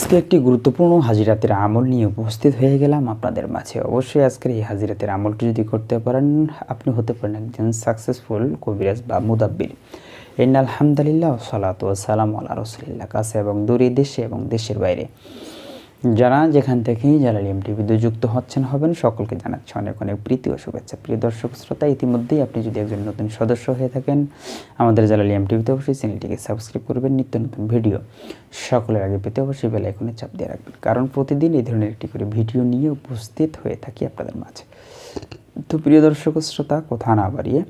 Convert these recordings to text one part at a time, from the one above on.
আজকে একটি গুরুত্বপূর্ণ হাজিরাতের আমল নিয়ে উপস্থিত হয়ে গেলাম আপনাদের মাঝে। অবশ্যই আজকের এই হাজিরাতের আমলটি যদি করতে পারেন আপনি হতে পারেন একজন সাকসেসফুল কবিরাজ বা মুদাব্বির। ইন্নাল হামদুলিল্লাহ ওয়া সালাতু ওয়া সালামু আলা রাসূলিল্লাহ। কাছে এবং দূরে, দেশে এবং দেশের বাইরে যারা যেখান থেকেই জালাল টিভিতে যুক্ত হবেন সকলকে জানাচ্ছি অনেক অনেক প্রীতি ও শুভেচ্ছা। প্রিয় দর্শক শ্রোতা, ইতিমধ্যেই আপনি যদি একজন নতুন সদস্য হয়ে থাকেন আমাদের জালাল টিভিতে অবশ্যই চ্যানেলটিকে সাবস্ক্রাইব করবেন। নিত্য নতুন ভিডিও সকলের আগে পেতে অবশ্যই বেল আইকনে চাপ দিয়ে রাখবেন, কারণ প্রতিদিন এই ধরনের একটি করে ভিডিও নিয়ে উপস্থিত হয়ে থাকি আপনাদের মাঝে। তো প্রিয় দর্শক শ্রোতা, কথা না বাড়িয়ে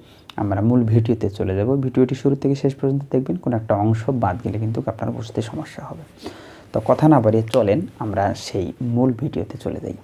আমরা মূল ভিডিওতে চলে যাব। ভিডিওটি শুরু থেকে শেষ পর্যন্ত দেখবেন, কোনো একটা অংশ বাদ গেলে কিন্তু আপনার বুঝতে সমস্যা হবে। তো কথা না বাড়িয়ে চলেন আমরা সেই মূল ভিডিওতে চলে যাই।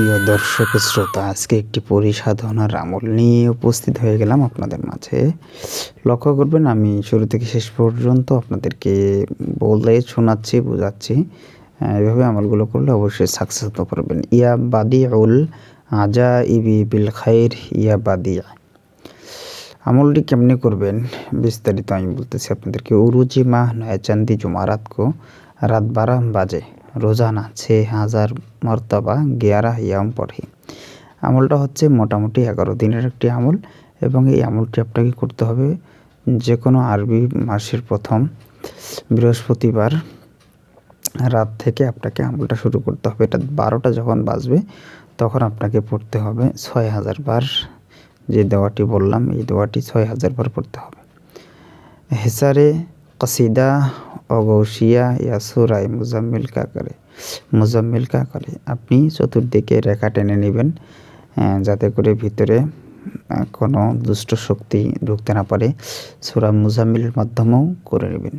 প্রিয় দর্শক শ্রোতা, আজকে একটি পরিসাধনার আমল নিয়ে উপস্থিত হয়ে গেলাম আপনাদের মাঝে। লক্ষ্য করবেন, আমি শুরু থেকে শেষ পর্যন্ত আপনাদেরকে বলে শোনাচ্ছি, বোঝাচ্ছি। এভাবে আমলগুলো করলে অবশ্যই সাকসেস হতে পারবেন। ইয়া বাদিউল আজাইবি বিল খাইর, ইয়া বাদিয়া। আমলটি কেমনি করবেন বিস্তারিত আমি বলতেছি আপনাদেরকে। উরুজি মাহ নয়া চান্দি জুমারাত কো রাত 12 বাজে রোজানা 6000 মর্তবা 11 ইয়াম পড়ি। আমলটা হচ্ছে মোটামুটি 11 দিনের একটি আমল, এবং এই আমলটি আপনাকে করতে হবে যে কোনো আরবি মাসের প্রথম বৃহস্পতিবার রাত থেকে আপনাকে আমলটা শুরু করতে হবে। এটা 12টা যখন বাজবে তখন আপনাকে পড়তে হবে 6000 বার। যে দোয়াটি বললাম এই দোয়াটি 6000 বার পড়তে হবে। হেসারে কসিদা অগৌসিয়া ইয়া সুরাই মুজাম্মিল কা করে আপনি চতুর্দিকে রেখা টেনে নেবেন, যাতে করে ভিতরে কোনো দুষ্ট শক্তি ঢুকতে না পারে। সূরা মুজাম্মিলের মাধ্যমেও করে নেবেন।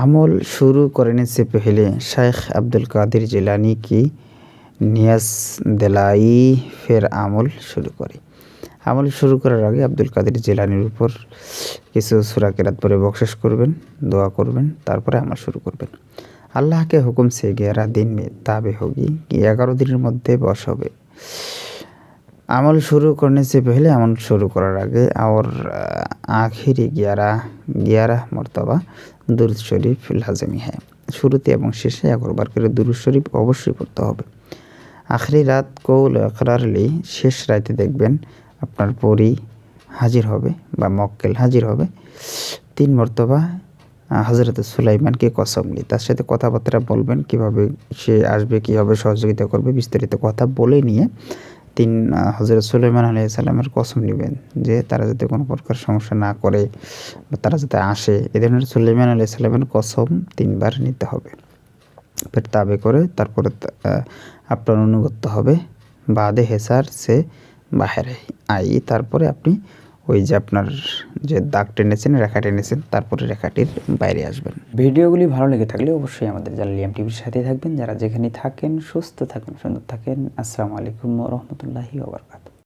আমল শুরু करने से पहले शेख अब्दुल कादिर जिलानी की नियाज दिलाई फिर আমল শুরু করে। আমল শুরু করার আগে আব্দুল কাদের জিলানির উপর কিছু সূরা কেরাত পড়ে বকশিশ করবেন, দোয়া করবেন, তারপরে আমল শুরু করবেন। আল্লাহ के हुक्म से 11 दिन में ताबे होगी, 11 দিনের মধ্যে বশ হবে। আমল শুরু करने से पहले, আমল শুরু করার আগে और आखिरी 11 মর্তবা দুরূদ শরীফ লাজমি है। শুরুতে এবং শেষে 11 বার করে দুরূদ শরীফ অবশ্যই পড়তে হবে। আখরি রাত কৌল ইকরারলি, শেষ রাতে দেখবেন আপনার পরি হাজির হবে বা মক্কেল হাজির হবে। 3 মর্তবা হযরত সুলাইমানকে কসম নিয়ে তার সাথে কথাবার্তা বলবেন, কিভাবে সে আসবে, কীভাবে সহযোগিতা করবে, বিস্তারিত কথা বলে নিয়ে হযরত সুলাইমান আলাইহিস সালামের কসম নেবেন যে তারা যাতে কোনো প্রকার সমস্যা না করে বা তারা যাতে আসে। এ ধরনের সুলাইমান আলাইহিস সালামের কসম 3 বার নিতে হবে। ফের তাবে করে তারপরে আপনার অনুগত্য হবে। বাদে হেসার সে বাহিরে আই, তারপরে আপনি ওই যে আপনার যে দাগ টেনেছেন, রেখা টেনেছেন, তারপরে রেখাটির বাইরে আসবেন। ভিডিওগুলি ভালো লেগে থাকলে অবশ্যই আমাদের জালাল টিভির সাথে থাকবেন। যারা যেখানে থাকেন সুস্থ থাকেন, সুন্দর থাকেন। আসসালামু আলাইকুম ওয়া রাহমাতুল্লাহি ওয়া বারাকাতুহু।